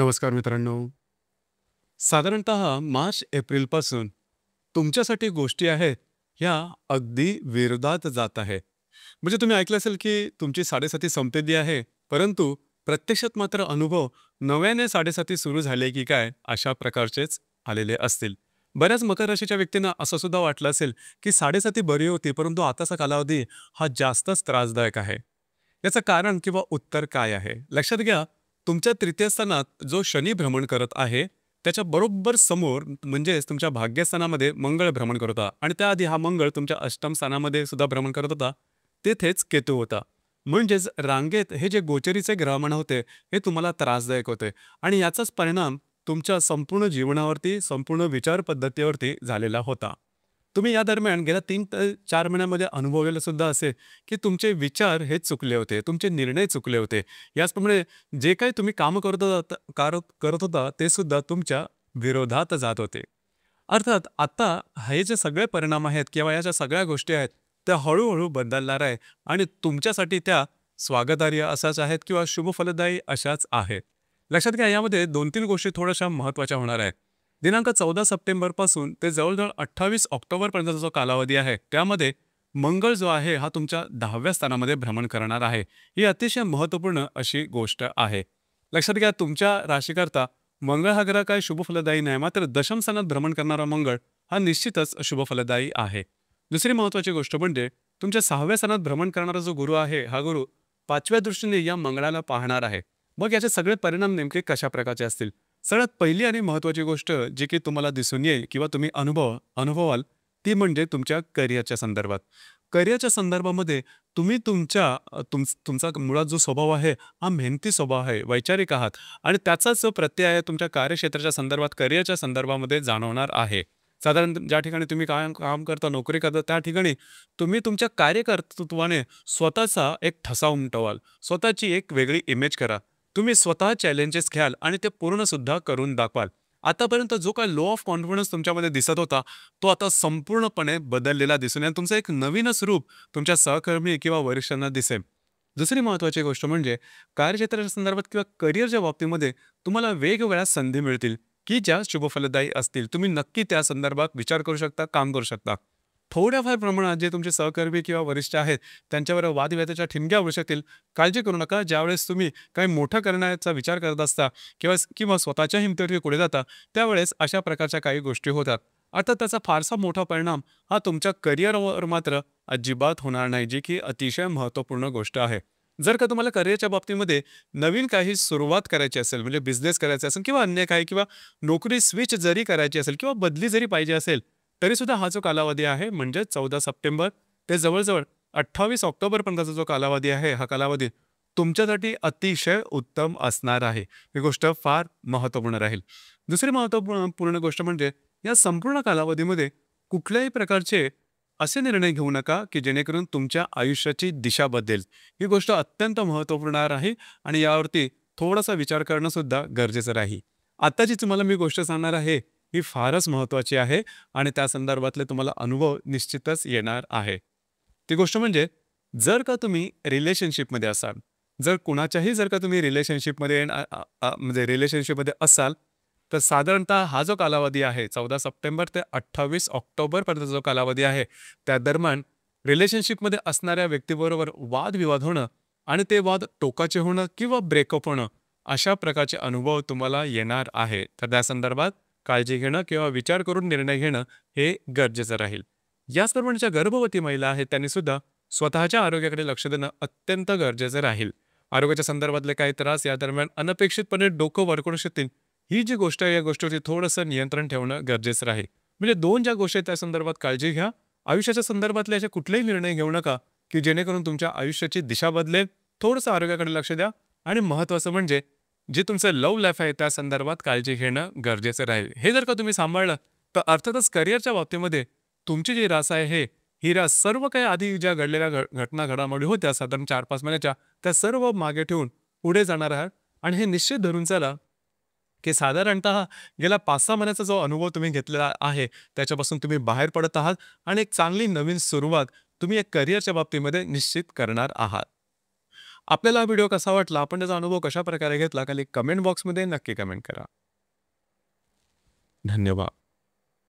नमस्कार मित्रांनो. साधारणतः मार्च एप्रिलपासून तुमच्यासाठी गोष्टी आहेत, ह्या अगदी विरोधात जात आहे. म्हणजे तुम्ही ऐकलं असेल की तुमची साडेसाती संपलेली आहे, परंतु प्रत्यक्षात मात्र अनुभव नव्याने साडेसाती सुरू झाले की काय, अशा प्रकारचेच आलेले असतील. बऱ्याच मकर राशीच्या व्यक्तींना असं सुद्धा वाटलं असेल की साडेसाती बरी होती, परंतु आताचा कालावधी हा जास्तच त्रासदायक आहे. याचं कारण किंवा उत्तर काय आहे? लक्षात घ्या, तुमच्या तृतीय स्थानात जो शनी भ्रमण करत आहे, त्याच्या बरोबर समोर म्हणजेच तुमच्या भाग्यस्थानामध्ये मंगळ भ्रमण करत होता आणि त्याआधी हा मंगळ तुमच्या अष्टम स्थानामध्ये सुद्धा भ्रमण करत होता. तेथेच केतू होता. म्हणजेच रांगेत हे जे गोचरीचे ग्रहमान होते, हे तुम्हाला त्रासदायक होते आणि याचाच परिणाम तुमच्या संपूर्ण जीवनावरती, संपूर्ण विचार पद्धतीवरती झालेला होता. तुम्ही या दरम्यान गेल्या 3 ते 4 महिन्यामध्ये अनुभवलेलं सुद्धा असेल, की तुमचे विचार हे चुकले होते, तुमचे निर्णय चुकले होते. याचप्रमाणे जे काही तुम्ही कामं करत होता ते सुद्धा तुमच्या विरोधात जात होते. अर्थात आता हे जे सगळे परिणाम आहेत किंवा या ज्या सगळ्या गोष्टी आहेत, त्या हळू बदलणार आहे आणि तुमच्यासाठी त्या स्वागतार्ह अशाच आहेत किंवा शुभफलदायी अशाच आहेत. लक्षात घ्या, यामध्ये 2-3 गोष्टी थोड्याशा महत्त्वाच्या होणार आहेत. दिनांक 14 सप्टेंबरपासून ते जवळजवळ 28 ऑक्टोबरपर्यंतचा जो कालावधी आहे, त्यामध्ये मंगळ जो आहे हा तुमच्या 10व्या स्थानामध्ये भ्रमण करणार आहे. ही अतिशय महत्त्वपूर्ण अशी गोष्ट आहे. लक्षात घ्या, तुमच्या राशीकरता मंगळ हा ग्रह काही शुभफलदायी नाही, मात्र दशम स्थानात भ्रमण करणारा मंगळ हा निश्चितच शुभफलदायी आहे. दुसरी महत्त्वाची गोष्ट म्हणजे तुमच्या 6व्या स्थानात भ्रमण करणारा जो गुरु आहे, हा गुरु 5व्या दृष्टीने या मंगळाला पाहणार आहे. मग याचे सगळे परिणाम नेमके कशा प्रकारचे असतील? सगळ्यात पहिली आणि महत्त्वाची गोष्ट जी की तुम्हाला दिसून येईल किंवा तुम्ही अनुभवाल, ती म्हणजे तुमच्या करिअरच्या संदर्भात. करिअरच्या संदर्भामध्ये तुम्ही तुमचा मुळात जो स्वभाव आहे, हा मेहनती स्वभाव आहे, वैचारिक आहात आणि त्याचाच जो प्रत्यय आहे तुमच्या कार्यक्षेत्राच्या संदर्भात, करिअरच्या संदर्भामध्ये जाणवणार आहे. साधारण ज्या ठिकाणी तुम्ही काम काम करता, नोकरी करता, त्या ठिकाणी तुम्ही तुमच्या कार्यकर्तृत्वाने स्वतःचा एक ठसा उमटवाल, स्वतःची एक वेगळी इमेज करा. तुम्ही स्वतः चॅलेंजेस घ्याल आणि ते पूर्ण सुद्धा करून दाखवाल. आतापर्यंत जो काही लो ऑफ कॉन्फिडन्स तुमच्यामध्ये दिसत होता, तो आता संपूर्णपणे बदललेला दिसून येईल. तुमचं एक नवीनच रूप तुमच्या सहकर्मी किंवा वरिष्ठांना दिसेल. दुसरी महत्त्वाची गोष्ट म्हणजे कार्यक्षेत्राच्या संदर्भात किंवा करिअरच्या बाबतीमध्ये तुम्हाला वेगवेगळ्या संधी मिळतील, की ज्या शुभफलदायी असतील. तुम्ही नक्की त्या संदर्भात विचार करू शकता, काम करू शकता. थोड्याफार प्रमाणात जे तुमचे सहकर्मी किंवा वरिष्ठ आहेत, त्यांच्यावर वादविवादाच्या ठिणग्या उडू शकतील. काळजी करू नका. ज्यावेळेस तुम्ही काही मोठं करण्याचा विचार करत असता किंवा किंवा स्वतःच्या हिमतीवरती पुढे जाता, त्यावेळेस अशा प्रकारच्या काही गोष्टी होतात. अर्थात त्याचा फारसा मोठा परिणाम हा तुमच्या करिअरवर मात्र अजिबात होणार नाही, जी की अतिशय महत्त्वपूर्ण गोष्ट आहे. जर का तुम्हाला करिअरच्या बाबतीमध्ये नवीन काही सुरुवात करायची असेल, म्हणजे बिझनेस करायचा असेल किंवा अन्य काही किंवा नोकरी स्विच जरी करायची असेल किंवा बदली जरी पाहिजे असेल, तरीसुद्धा हा जो कालावधी आहे म्हणजे 14 सप्टेंबर ते जवळ-जवळ 28 ऑक्टोबरपर्यंतचा जो कालावधी आहे, हा कालावधी तुमच्यासाठी अतिशय उत्तम असणार आहे. ही गोष्ट फार महत्त्वपूर्ण राहील. दुसरी महत्त्वपूर्ण गोष्ट म्हणजे या संपूर्ण कालावधीमध्ये कुठल्याही प्रकारचे असे निर्णय घेऊ नका, की जेणेकरून तुमच्या आयुष्याची दिशा बदलेल. ही गोष्ट अत्यंत महत्त्वपूर्ण आहे आणि यावरती थोडासा विचार करणं सुद्धा गरजेचं राहील. आता जी तुम्हाला मी गोष्ट सांगणार आहे, ही फारच महत्त्वाची आहे आणि त्या संदर्भातले तुम्हाला अनुभव निश्चितच येणार आहे. ती गोष्ट म्हणजे जर का तुम्ही रिलेशनशिपमध्ये असाल, जर का तुम्ही म्हणजे रिलेशनशिपमध्ये असाल, तर साधारणतः हा जो कालावधी आहे 14 सप्टेंबर ते 28 ऑक्टोबरपर्यंतचा जो कालावधी आहे, त्या दरम्यान रिलेशनशिपमध्ये असणाऱ्या व्यक्तीबरोबर वादविवाद होणं आणि ते वाद टोकाचे होणं किंवा ब्रेकअप होणं, अशा प्रकारचे अनुभव तुम्हाला येणार आहे. तर त्या संदर्भात काळजी घेणं किंवा विचार करून निर्णय घेणं हे गरजेचं राहील. याचप्रमाणे ज्या गर्भवती महिला आहेत त्यांनी सुद्धा स्वतःच्या आरोग्याकडे लक्ष देणं अत्यंत गरजेचं राहील. आरोग्याच्या संदर्भातले काही त्रास या दरम्यान अनपेक्षितपणे डोकं वरकडू शकतील. ही जी गोष्ट आहे, या गोष्टीवरती थोडंसं नियंत्रण ठेवणं गरजेचं राहील. म्हणजे 2 ज्या गोष्टी आहेत त्या संदर्भात काळजी घ्या. आयुष्याच्या संदर्भातले असे कुठलेही निर्णय घेऊ नका, की जेणेकरून तुमच्या आयुष्याची दिशा बदलेल. थोडंसं आरोग्याकडे लक्ष द्या आणि महत्त्वाचं म्हणजे जे तुमचं लव्ह लाईफ आहे त्या संदर्भात काळजी घेणं गरजेचं राहील. हे जर का तुम्ही सांभाळलं, तर अर्थातच करिअरच्या बाबतीमध्ये तुमची जी रास आहे ही रास सर्व काही आधी ज्या घडलेल्या घटना घडामोडी होत्या साधारण 4-5 महिन्याच्या, त्या सर्व मागे ठेवून पुढे जाणार आहात आणि हे निश्चित धरून चला, की साधारणतः गेल्या 5-6 महिन्याचा जो अनुभव तुम्ही घेतलेला आहे, त्याच्यापासून तुम्ही बाहेर पडत आहात आणि एक चांगली नवीन सुरुवात तुम्ही एक करिअरच्या बाबतीमध्ये निश्चित करणार आहात. आपल्याला हा व्हिडिओ कसा वाटला, आपण त्याचा अनुभव कशा प्रकारे घेतला, खाली कमेंट बॉक्समध्ये नक्की कमेंट करा. धन्यवाद.